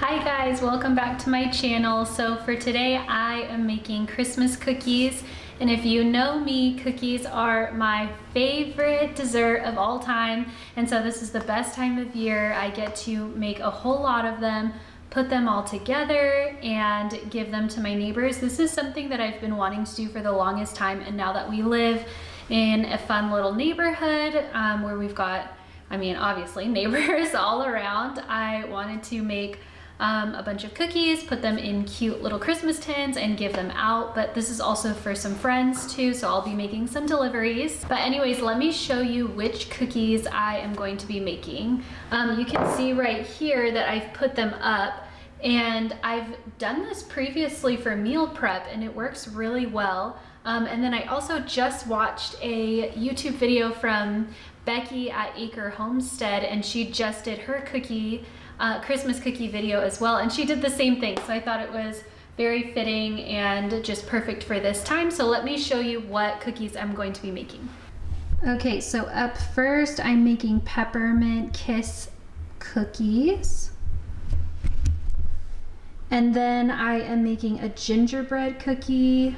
Hi guys, welcome back to my channel. So for today I am making Christmas cookies, and if you know me, cookies are my favorite dessert of all time, and so this is the best time of year. I get to make a whole lot of them, put them all together and give them to my neighbors. This is something that I've been wanting to do for the longest time, and now that we live in a fun little neighborhood where we've got, obviously neighbors all around, I wanted to make a bunch of cookies, put them in cute little Christmas tins and give them out. But this is also for some friends too, so I'll be making some deliveries. But anyways, let me show you which cookies I am going to be making. You can see right here that I've put them up, and I've done this previously for meal prep and it works really well. And then I also just watched a YouTube video from Becky at Acre Homestead, and she just did her Christmas cookie video as well, and she did the same thing, so I thought it was very fitting and just perfect for this time. So let me show you what cookies I'm going to be making. Okay, so up first I'm making Peppermint Kiss cookies, and then I am making a gingerbread cookie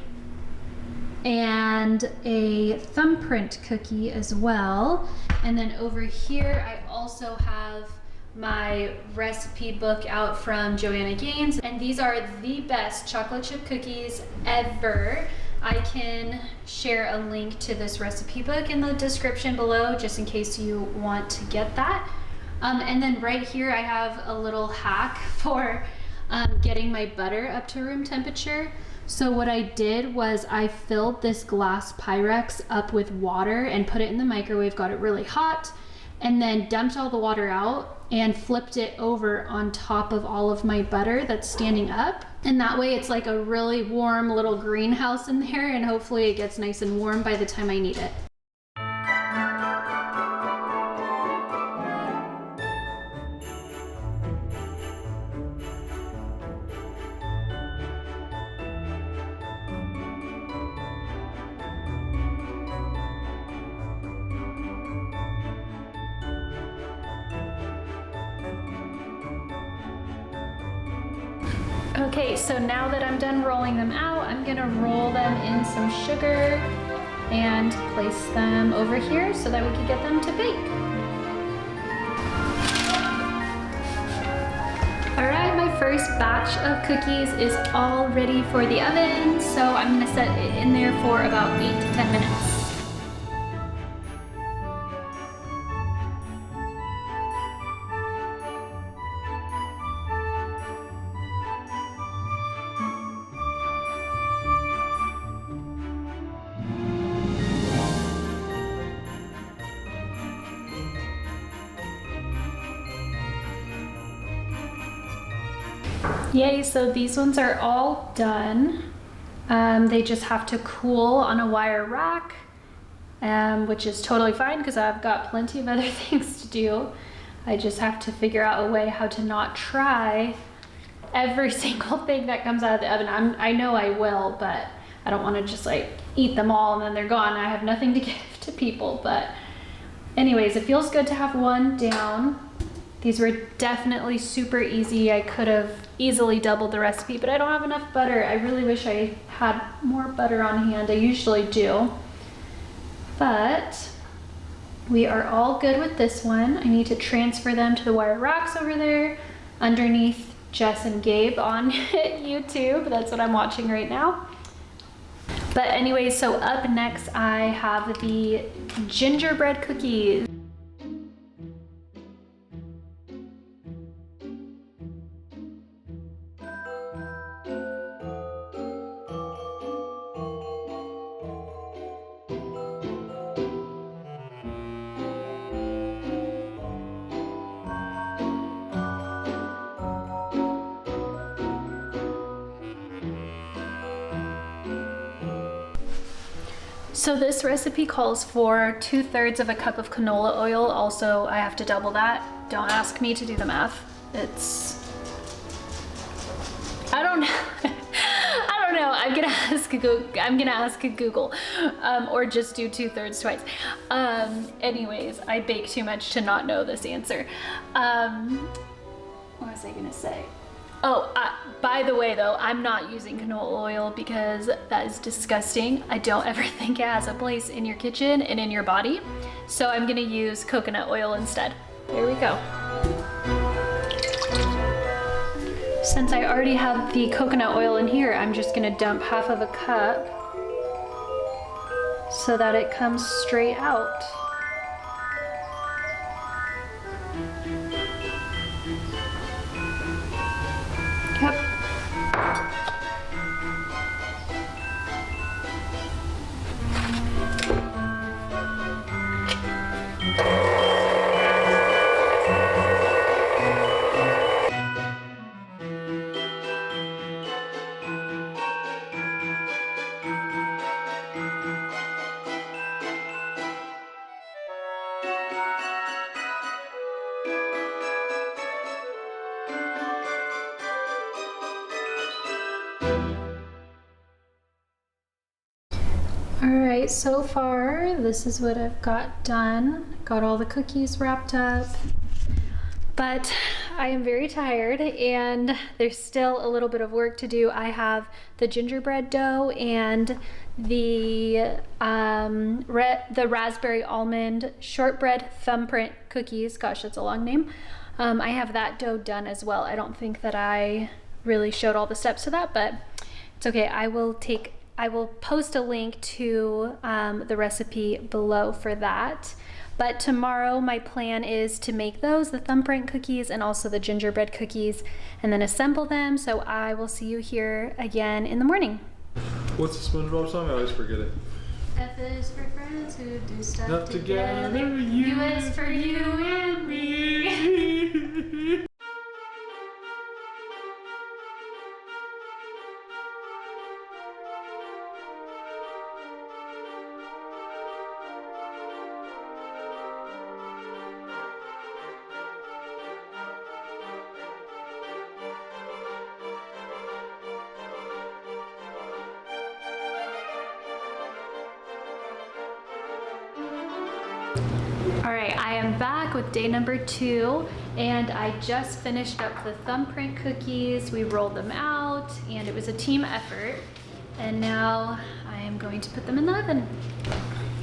and a thumbprint cookie as well. And then over here I also have my recipe book out from Joanna, and these are the best chocolate chip cookies ever. I can share a link to this recipe book in the description below just in case you want to get that. And then right here I have a little hack for getting my butter up to room temperature. So what I did was I filled this glass Pyrex up with water and put it in the microwave, got it really hot, and then dumped all the water out and flipped it over on top of all of my butter that's standing up. And that way it's like a really warm little greenhouse in there, and hopefully it gets nice and warm by the time I need it. Okay, so now that I'm done rolling them out, I'm gonna roll them in some sugar and place them over here so that we can get them to bake. All right, my first batch of cookies is all ready for the oven, so I'm gonna set it in there for about 8 to 10 minutes. Yay, so these ones are all done. They just have to cool on a wire rack, which is totally fine because I've got plenty of other things to do. I just have to figure out a way how to not try every single thing that comes out of the oven. I know I will, but I don't want to just like eat them all and then they're gone. I have nothing to give to people, but anyways, it feels good to have one down. These were definitely super easy. I could have easily doubled the recipe, but I don't have enough butter. I really wish I had more butter on hand. I usually do. But we are all good with this one. I need to transfer them to the wire racks over there underneath Jess and Gabe on YouTube. That's what I'm watching right now. But anyway, so up next I have the gingerbread cookies. So this recipe calls for 2/3 of a cup of canola oil. Also, I have to double that. Don't ask me to do the math. I don't know. I don't know. I'm gonna ask Google, or just do 2/3 twice. Anyways, I bake too much to not know this answer. What was I gonna say? Oh, by the way though, I'm not using canola oil because that is disgusting. I don't ever think it has a place in your kitchen and in your body. So I'm gonna use coconut oil instead. There we go. Since I already have the coconut oil in here, I'm just gonna dump half of a cup so that it comes straight out. Yep. Alright, so far this is what I've got done. Got all the cookies wrapped up, but I am very tired and there's still a little bit of work to do. I have the gingerbread dough and the raspberry almond shortbread thumbprint cookies. Gosh, that's a long name. I have that dough done as well. I don't think that I really showed all the steps to that, but it's okay. I will post a link to the recipe below for that. But tomorrow my plan is to make those, the thumbprint cookies and also the gingerbread cookies, and then assemble them. So I will see you here again in the morning. What's the SpongeBob song? I always forget it. F is for friends who do stuff Not together. U is for you and me. Alright, I am back with day number 2 and I just finished up the thumbprint cookies. We rolled them out and it was a team effort, and now I am going to put them in the oven.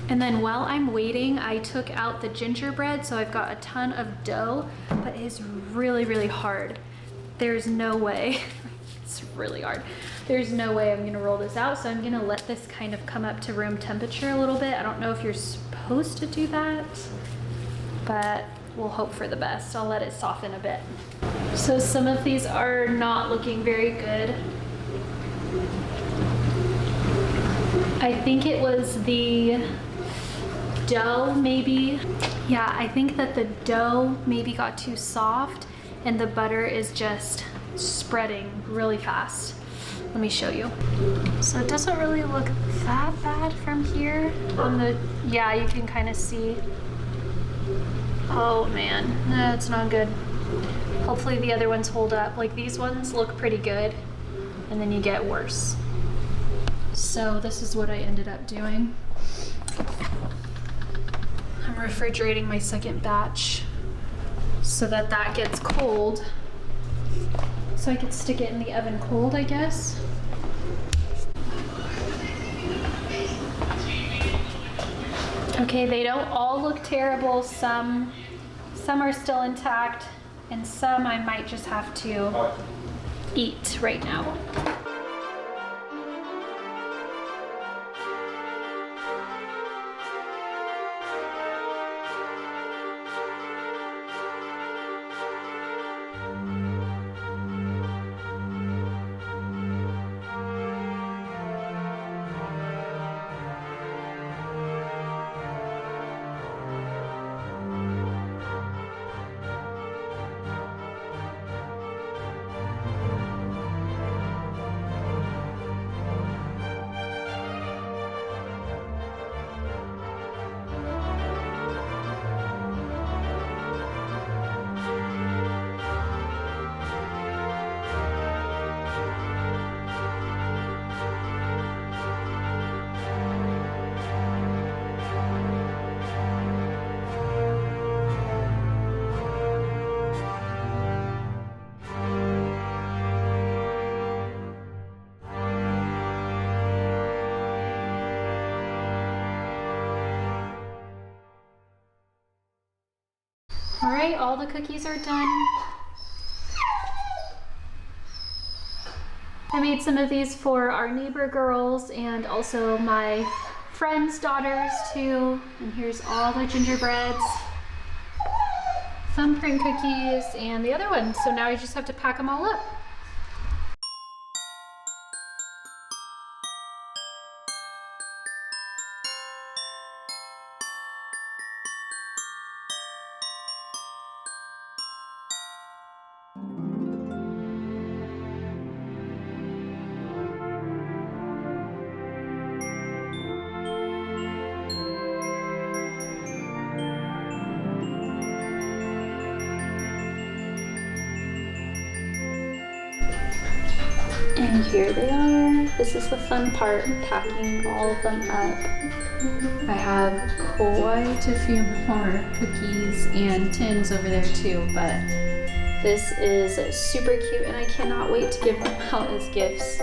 And then while I'm waiting, I took out the gingerbread, so I've got a ton of dough, but it's really, really hard. There's no way, it's really hard. There's no way I'm gonna roll this out, so I'm gonna let this kind of come up to room temperature a little bit. I don't know if you're supposed to do that, but we'll hope for the best. I'll let it soften a bit. So some of these are not looking very good. I think it was the dough maybe. Yeah, I think that the dough maybe got too soft and the butter is just spreading really fast. Let me show you. So it doesn't really look that bad from here on the, yeah, you can kind of see. Oh man, that's not good. Hopefully the other ones hold up. Like these ones look pretty good and then you get worse. So this is what I ended up doing. I'm refrigerating my second batch so that that gets cold, so I could stick it in the oven cold, I guess. Okay, they don't all look terrible. Some are still intact, and some I might just have to eat right now. All right, all the cookies are done. I made some of these for our neighbor girls and also my friends' daughters too. And here's all the gingerbreads, Thumbprint Cookies, and the other ones. So now I just have to pack them all up. And here they are. This is the fun part, packing all of them up. I have quite a few more cookies and tins over there too, but this is super cute and I cannot wait to give them out as gifts